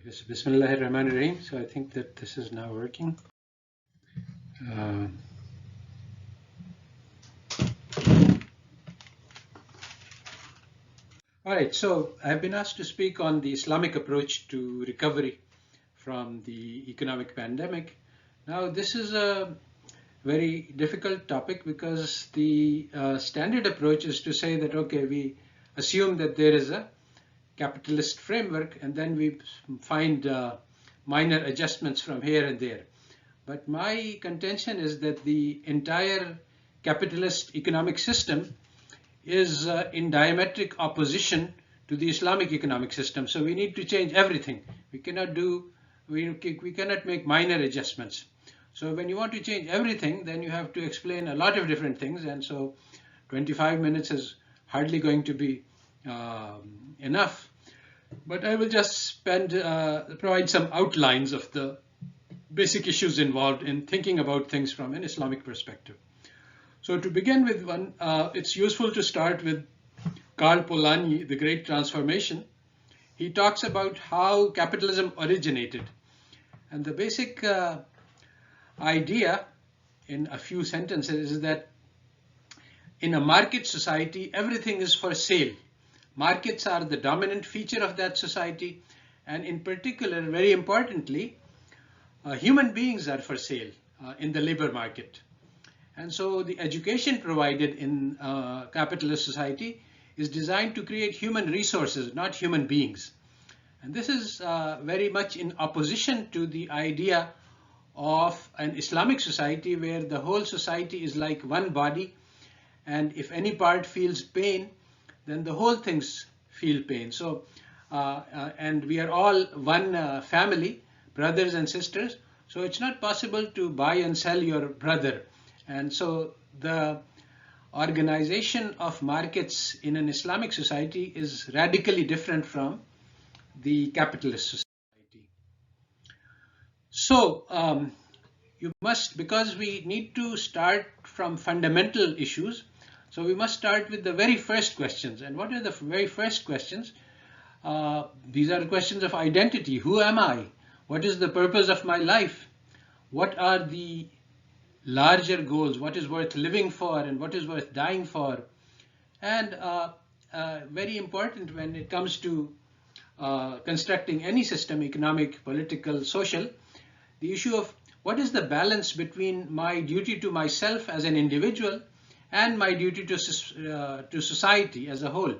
Yes, Bismillahirrahmanirrahim. So I think that this is now working. All right, so I've been asked to speak on the Islamic approach to recovery from the economic pandemic. Now, this is a very difficult topic because the standard approach is to say that, okay, we assume that there is a capitalist framework and then we find minor adjustments from here and there. But my contention is that the entire capitalist economic system is in diametric opposition to the Islamic economic system. So we need to change everything. We cannot make minor adjustments. So when you want to change everything, then you have to explain a lot of different things. And so 25 minutes is hardly going to be enough. But I will just provide some outlines of the basic issues involved in thinking about things from an Islamic perspective. So to begin with, it's useful to start with Karl Polanyi, The Great Transformation. He talks about how capitalism originated. And the basic idea in a few sentences is that in a market society, everything is for sale. Markets are the dominant feature of that society. And in particular, very importantly, human beings are for sale in the labor market. And so the education provided in capitalist society is designed to create human resources, not human beings. And this is very much in opposition to the idea of an Islamic society where the whole society is like one body, and if any part feels pain, then the whole things feel pain. So, and we are all one family, brothers and sisters, so it's not possible to buy and sell your brother. And so the organization of markets in an Islamic society is radically different from the capitalist society. So you must, because we need to start from fundamental issues, so we must start with the very first questions. And what are the very first questions? These are questions of identity. Who am I? What is the purpose of my life? What are the larger goals? What is worth living for and what is worth dying for? And very important when it comes to constructing any system, economic, political, social, the issue of what is the balance between my duty to myself as an individual and my duty to society as a whole.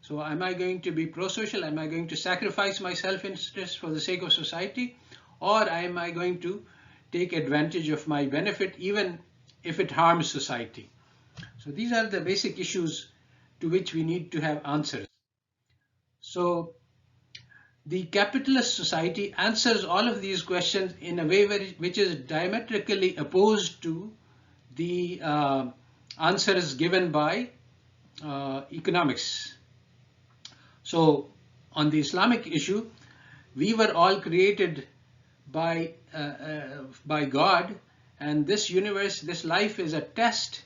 So am I going to be pro-social? Am I going to sacrifice my self-interest for the sake of society? Or am I going to take advantage of my benefit even if it harms society? So these are the basic issues to which we need to have answers. So the capitalist society answers all of these questions in a way which is diametrically opposed to the answers given by economics. So on the Islamic issue, we were all created by God, and this universe, this life is a test,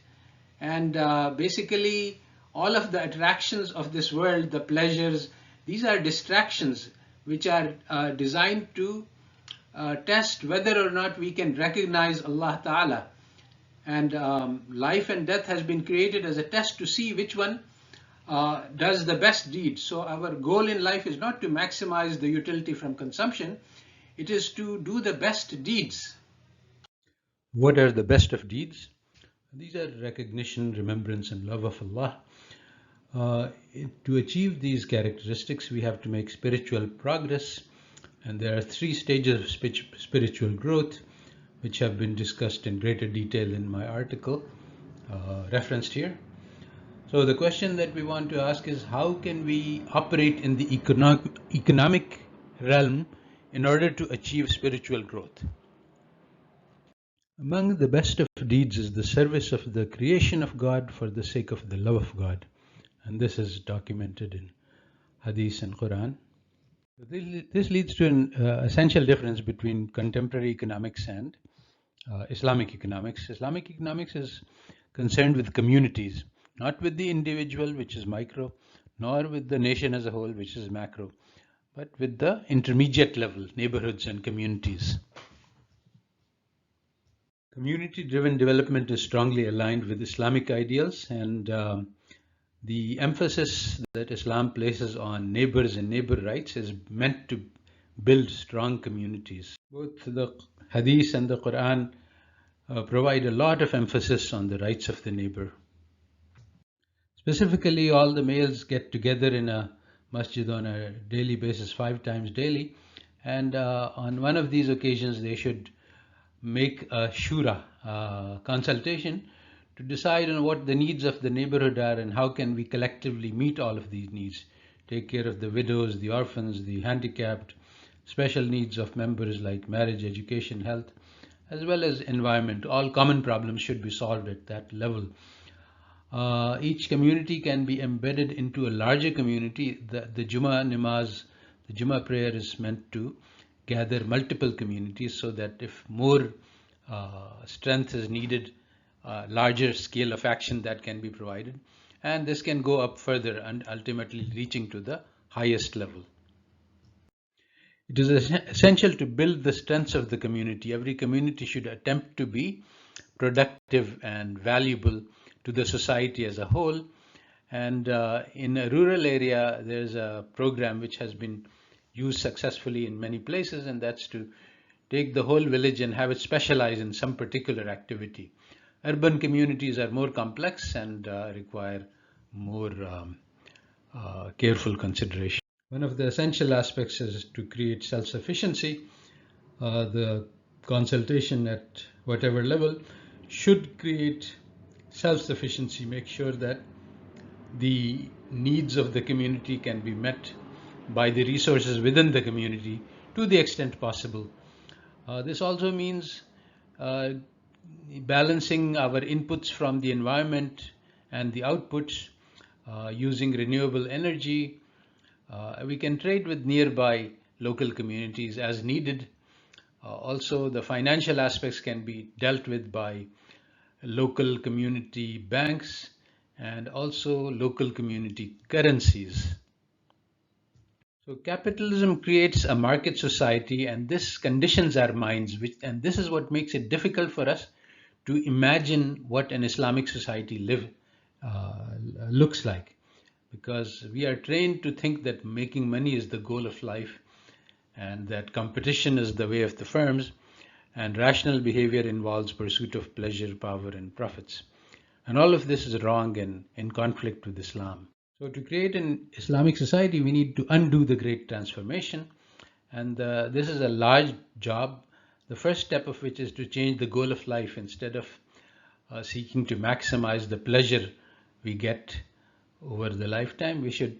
and basically all of the attractions of this world, the pleasures, these are distractions which are designed to test whether or not we can recognize Allah Ta'ala. And life and death has been created as a test to see which one does the best deed. So our goal in life is not to maximize the utility from consumption, it is to do the best deeds. What are the best of deeds? These are recognition, remembrance, and love of Allah. To achieve these characteristics, we have to make spiritual progress, and there are 3 stages of spiritual growth, which have been discussed in greater detail in my article referenced here. So the question that we want to ask is, how can we operate in the economic realm in order to achieve spiritual growth? Among the best of deeds is the service of the creation of God for the sake of the love of God. And this is documented in Hadith and Quran. This leads to an essential difference between contemporary economics and Islamic economics. Islamic economics is concerned with communities, not with the individual, which is micro, nor with the nation as a whole, which is macro. but with the intermediate level, neighborhoods and communities. Community-driven development is strongly aligned with Islamic ideals, and the emphasis that Islam places on neighbors and neighbor rights is meant to build strong communities. Both the Hadith and the Quran provide a lot of emphasis on the rights of the neighbor. Specifically, all the males get together in a masjid on a daily basis, 5 times daily, and on one of these occasions they should make a shura, consultation, to decide on what the needs of the neighborhood are and how can we collectively meet all of these needs, take care of the widows, the orphans, the handicapped, special needs of members like marriage, education, health, as well as environment. All common problems should be solved at that level. Each community can be embedded into a larger community. The Jummah namaz, the Jummah prayer is meant to gather multiple communities so that if more strength is needed, larger scale of action that can be provided. And this can go up further and ultimately reaching to the highest level. It is essential to build the strengths of the community. Every community should attempt to be productive and valuable to the society as a whole. And in a rural area, there's a program which has been used successfully in many places, and that's to take the whole village and have it specialize in some particular activity. Urban communities are more complex and require more careful consideration. One of the essential aspects is to create self-sufficiency. The consultation at whatever level should create self-sufficiency, make sure that the needs of the community can be met by the resources within the community to the extent possible. This also means balancing our inputs from the environment and the outputs using renewable energy. We can trade with nearby local communities as needed. Also, the financial aspects can be dealt with by local community banks and also local community currencies. So capitalism creates a market society, and this conditions our minds, and this is what makes it difficult for us to imagine what an Islamic society looks like, because we are trained to think that making money is the goal of life and that competition is the way of the firms, and rational behavior involves pursuit of pleasure, power, and profits. And all of this is wrong and in conflict with Islam. So to create an Islamic society, we need to undo the great transformation. And this is a large job, the first step of which is to change the goal of life. Instead of seeking to maximize the pleasure we get over the lifetime, we should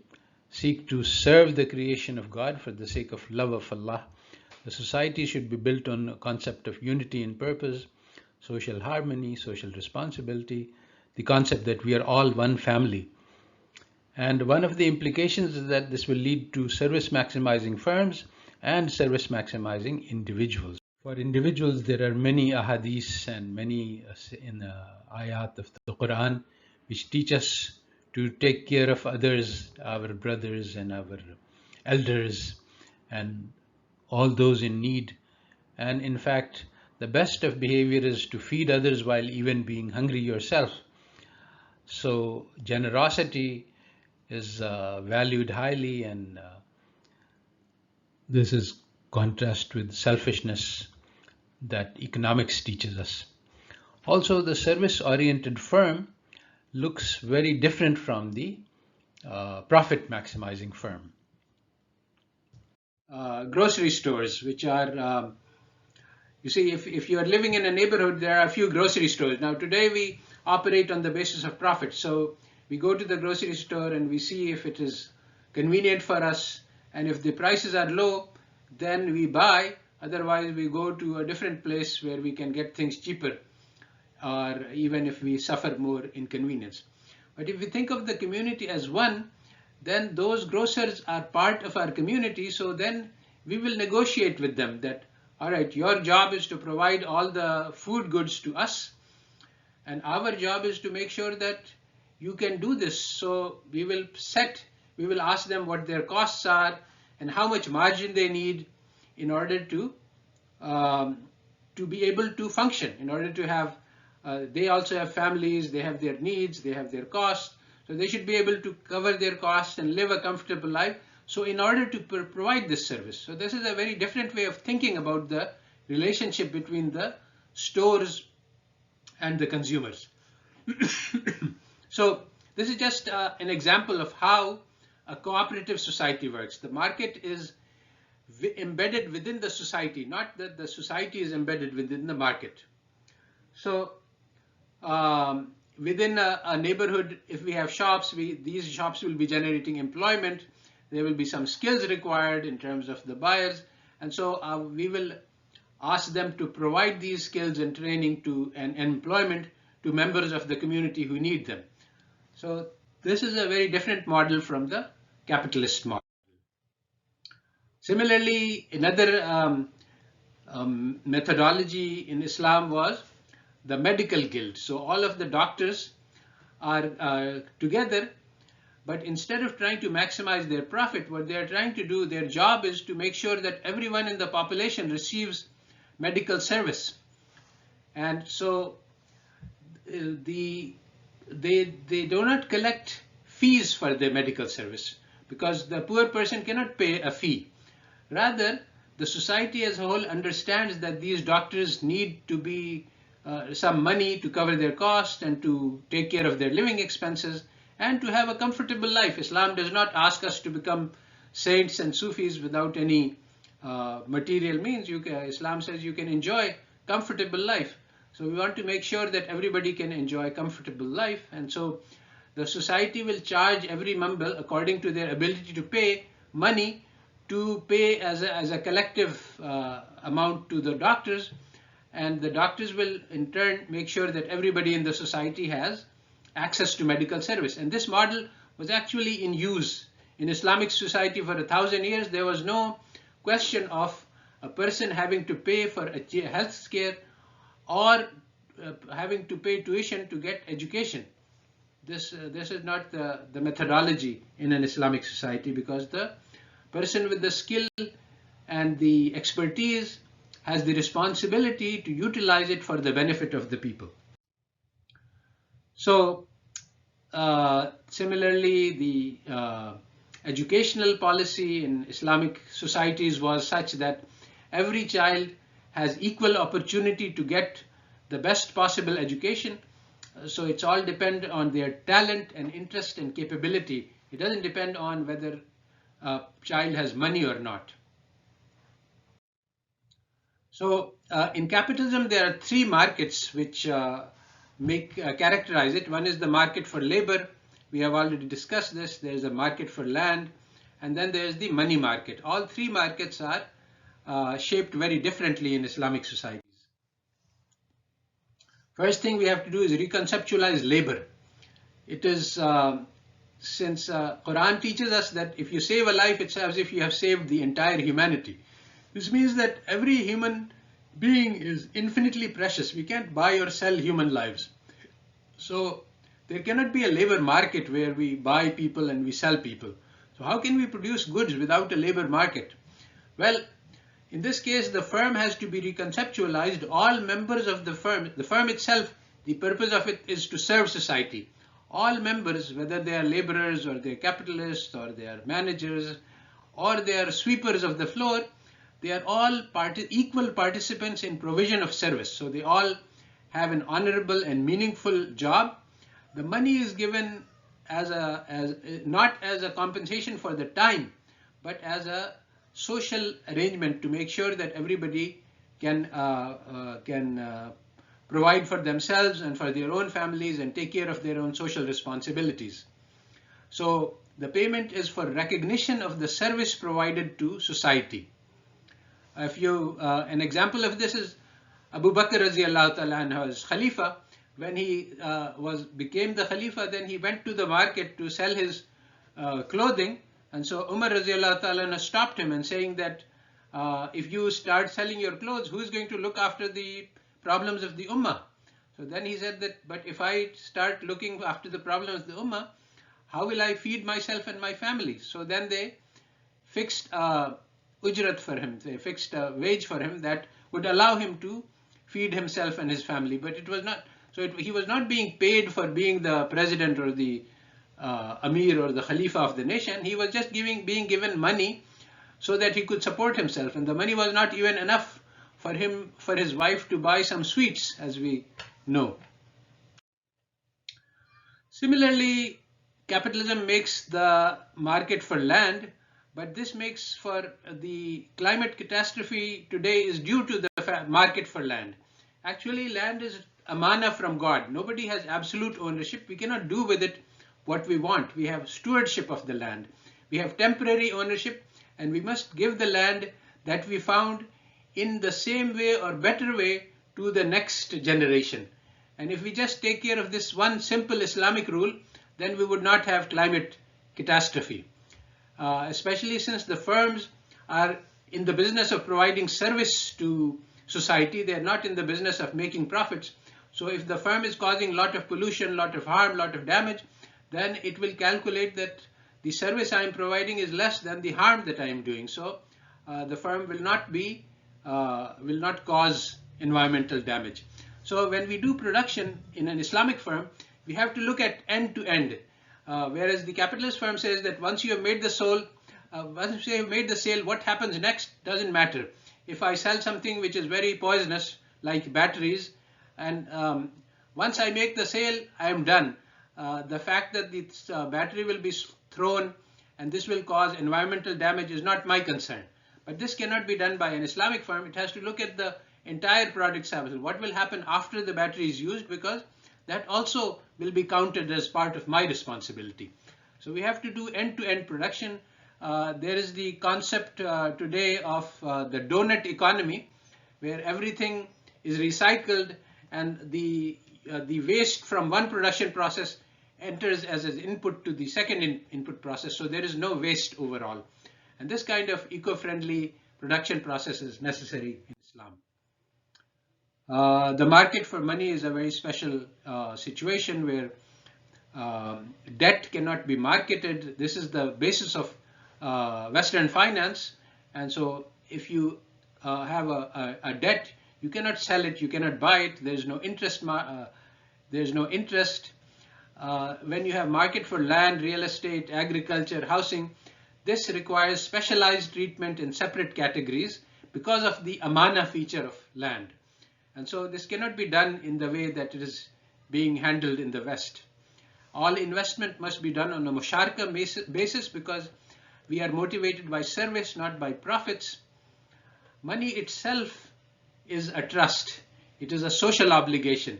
seek to serve the creation of God for the sake of love of Allah. The society should be built on a concept of unity in purpose, social harmony, social responsibility, the concept that we are all one family. And one of the implications is that this will lead to service maximizing firms and service maximizing individuals. For individuals, there are many ahadiths and many in the ayat of the Quran which teach us to take care of others, our brothers and our elders and all those in need. And in fact, the best of behavior is to feed others while even being hungry yourself. So generosity is valued highly, and this is contrast with selfishness that economics teaches us. Also, the service-oriented firm looks very different from the profit-maximizing firm. Grocery stores, which are, you see, if you are living in a neighborhood, there are a few grocery stores. Now, today we operate on the basis of profit. So we go to the grocery store and we see if it is convenient for us, and if the prices are low, then we buy. Otherwise, we go to a different place where we can get things cheaper, or even if we suffer more inconvenience. But if we think of the community as one, then those grocers are part of our community. So then we will negotiate with them that, all right, your job is to provide all the food goods to us, and our job is to make sure that you can do this. So we will ask them what their costs are, and how much margin they need in order to be able to function, in order to have, they also have families, they have their needs, they have their costs, so they should be able to cover their costs and live a comfortable life. So in order to provide this service, so this is a very different way of thinking about the relationship between the stores and the consumers. So this is just an example of how a cooperative society works. The market is embedded within the society, not that the society is embedded within the market. So within a neighborhood, if we have shops, these shops will be generating employment. There will be some skills required in terms of the buyers, and so we will ask them to provide these skills and training and employment to members of the community who need them. So this is a very different model from the capitalist model. Similarly, another methodology in Islam was the medical guild. So all of the doctors are together, but instead of trying to maximize their profit, what they are trying to do, their job is to make sure that everyone in the population receives medical service. And so they do not collect fees for their medical service, because the poor person cannot pay a fee. Rather, the society as a whole understands that these doctors need to be some money to cover their costs and to take care of their living expenses and to have a comfortable life. Islam does not ask us to become saints and Sufis without any material means. Islam says you can enjoy comfortable life. So we want to make sure that everybody can enjoy a comfortable life, and so the society will charge every member according to their ability to pay money, to pay as a collective amount to the doctors, and the doctors will in turn make sure that everybody in the society has access to medical service. And this model was actually in use in Islamic society for 1,000 years. There was no question of a person having to pay for a health care or having to pay tuition to get education. This is not the methodology in an Islamic society, because the person with the skill and the expertise has the responsibility to utilize it for the benefit of the people. So similarly, the educational policy in Islamic societies was such that every child has equal opportunity to get the best possible education. So it's all depend on their talent and interest and capability. It doesn't depend on whether a child has money or not. So in capitalism, there are three markets which characterize it. One is the market for labor. We have already discussed this. There is a market for land, and then there is the money market. All three markets are shaped very differently in Islamic societies. First thing we have to do is reconceptualize labor. It is since Quran teaches us that if you save a life, it's as if you have saved the entire humanity. This means that every human being is infinitely precious. We can't buy or sell human lives. So there cannot be a labor market where we buy people and we sell people. So how can we produce goods without a labor market? Well, in this case, the firm has to be reconceptualized. All members of the firm itself, the purpose of it is to serve society. All members, whether they are laborers or they are capitalists or they are managers or they are sweepers of the floor, they are all equal participants in provision of service. So they all have an honorable and meaningful job. The money is given not as a compensation for the time, but as a social arrangement to make sure that everybody can provide for themselves and for their own families and take care of their own social responsibilities. So the payment is for recognition of the service provided to society. An example of this is Abu Bakr radiallahu ta'ala anhu as Khalifa. When he became the Khalifa, then he went to the market to sell his clothing, and so Umar radiallahu ta'ala anhu stopped him and saying that if you start selling your clothes, who is going to look after the problems of the Ummah? So then he said that, but if I start looking after the problems of the Ummah, how will I feed myself and my family? So then they fixed ujrat for him, a fixed wage for him that would allow him to feed himself and his family. But it was not, he was not being paid for being the president or the Amir or the Khalifa of the nation. He was just being given money so that he could support himself. And the money was not even enough for his wife to buy some sweets, as we know. Similarly, capitalism makes the market for land, but this makes for the climate catastrophe today is due to the market for land. Actually, land is a manna from God. Nobody has absolute ownership. We cannot do with it what we want. We have stewardship of the land. We have temporary ownership, and we must give the land that we found in the same way or better way to the next generation. And if we just take care of this one simple Islamic rule, then we would not have climate catastrophe. Especially since the firms are in the business of providing service to society, they are not in the business of making profits. So if the firm is causing a lot of pollution, lot of harm, lot of damage, then it will calculate that the service I am providing is less than the harm that I am doing. So the firm will not cause environmental damage. So when we do production in an Islamic firm, we have to look at end to end. Whereas the capitalist firm says that once you have made the sale, what happens next doesn't matter. If I sell something which is very poisonous, like batteries, and once I make the sale, I am done. The fact that the battery will be thrown and this will cause environmental damage is not my concern. But this cannot be done by an Islamic firm. It has to look at the entire product cycle. What will happen after the battery is used, because that also will be counted as part of my responsibility. So we have to do end-to-end production. There is the concept today of the donut economy, where everything is recycled and the waste from one production process enters as an input to the second input process. So there is no waste overall. And this kind of eco-friendly production process is necessary in Islam. The market for money is a very special situation where debt cannot be marketed. This is the basis of Western finance. And so if you have a debt, you cannot sell it, you cannot buy it. There is no interest. When you have market for land, real estate, agriculture, housing, this requires specialized treatment in separate categories because of the amana feature of land. And so this cannot be done in the way that it is being handled in the West. All investment must be done on a musharaka basis because we are motivated by service, not by profits. Money itself is a trust. It is a social obligation.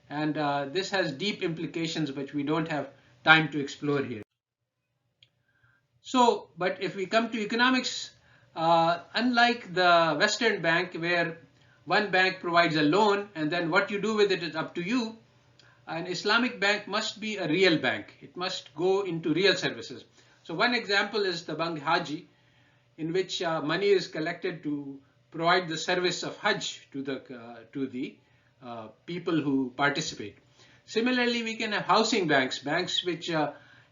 And this has deep implications which we don't have time to explore here. So, but if we come to economics, unlike the Western bank where one bank provides a loan and then what you do with it is up to you, an Islamic bank must be a real bank. It must go into real services. So one example is the Bank Haji, in which money is collected to provide the service of Hajj to the people who participate. Similarly, we can have housing banks which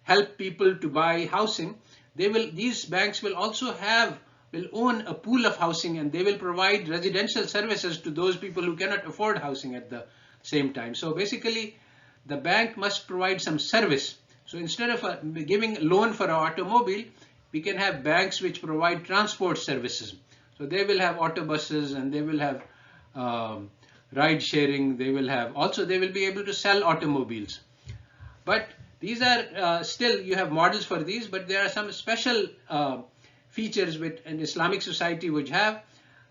help people to buy housing. These banks will also will own a pool of housing, and they will provide residential services to those people who cannot afford housing at the same time. So basically, the bank must provide some service. So instead of giving a loan for an automobile, we can have banks which provide transport services. So they will have autobuses and they will have ride sharing. They will be able to sell automobiles. But these are still, you have models for these, but there are some special features which an Islamic society would have.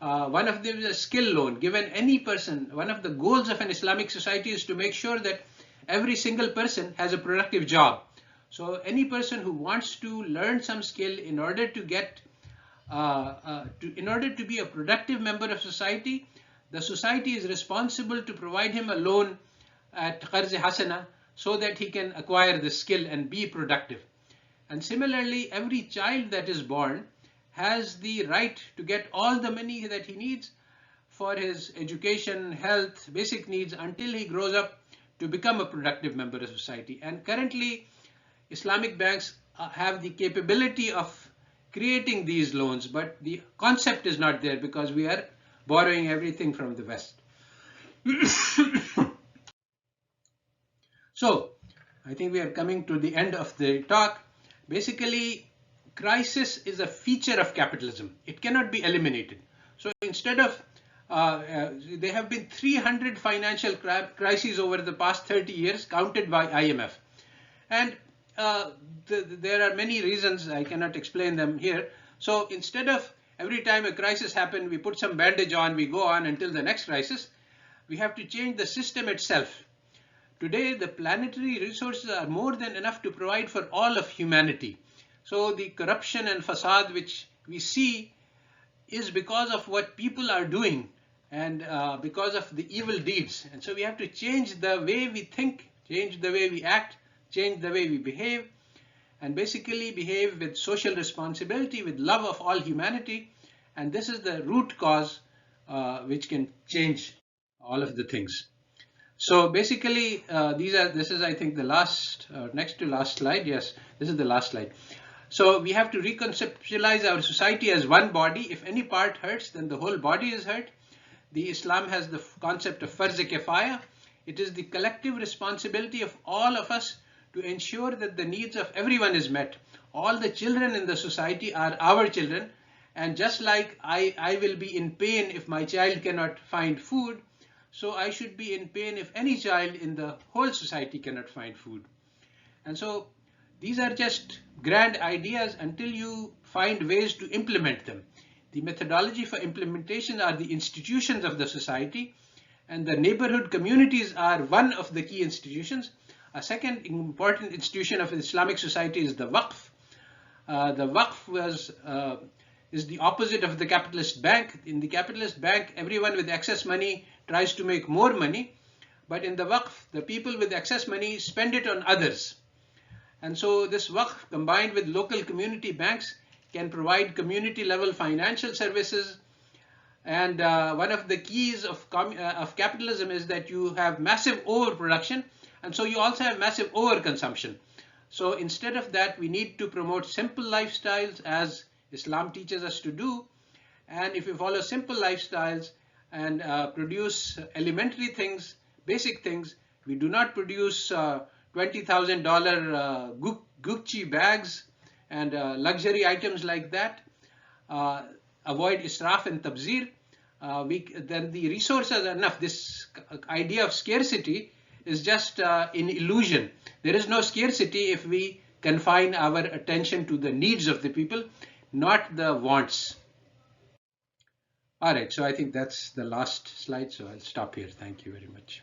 One of them is a skill loan given any person. One of the goals of an Islamic society is to make sure that every single person has a productive job. So any person who wants to learn some skill in order to get in order to be a productive member of society, the society is responsible to provide him a loan at Qarz Hasana so that he can acquire the skill and be productive. And similarly, every child that is born has the right to get all the money that he needs for his education, health, basic needs until he grows up to become a productive member of society. And currently, Islamic banks have the capability of creating these loans, but the concept is not there because we are borrowing everything from the West. So, I think we are coming to the end of the talk. Basically, crisis is a feature of capitalism. It cannot be eliminated. So instead of, there have been 300 financial crises over the past 30 years counted by IMF. And there are many reasons, I cannot explain them here. So instead of every time a crisis happens, we put some bandage on, we go on until the next crisis, we have to change the system itself. Today, the planetary resources are more than enough to provide for all of humanity. So the corruption and facade which we see is because of what people are doing and because of the evil deeds. And so we have to change the way we think, change the way we act, change the way we behave, and basically behave with social responsibility, with love of all humanity. And this is the root cause which can change all of the things. So basically, this is, I think, the last, next to last slide. Yes, this is the last slide. So we have to reconceptualize our society as one body. If any part hurts, then the whole body is hurt. The Islam has the concept of farz-e-kifaya. It is the collective responsibility of all of us to ensure that the needs of everyone is met. All the children in the society are our children. And just like I will be in pain if my child cannot find food, so I should be in pain if any child in the whole society cannot find food. And so these are just grand ideas until you find ways to implement them. The methodology for implementation are the institutions of the society, and the neighborhood communities are one of the key institutions. A second important institution of Islamic society is the waqf. The waqf is the opposite of the capitalist bank. In the capitalist bank, everyone with excess money tries to make more money, but in the waqf, the people with excess money spend it on others. And so this waqf combined with local community banks can provide community level financial services. And one of the keys of capitalism is that you have massive overproduction, and so you also have massive overconsumption. So instead of that, we need to promote simple lifestyles as Islam teaches us to do. And if we follow simple lifestyles and produce elementary things, basic things, we do not produce $20,000 Gucci bags and luxury items like that. Avoid israf and tabzir. Then the resources are enough. This idea of scarcity is just an illusion. There is no scarcity if we confine our attention to the needs of the people, not the wants. All right, so I think that's the last slide, so I'll stop here. Thank you very much.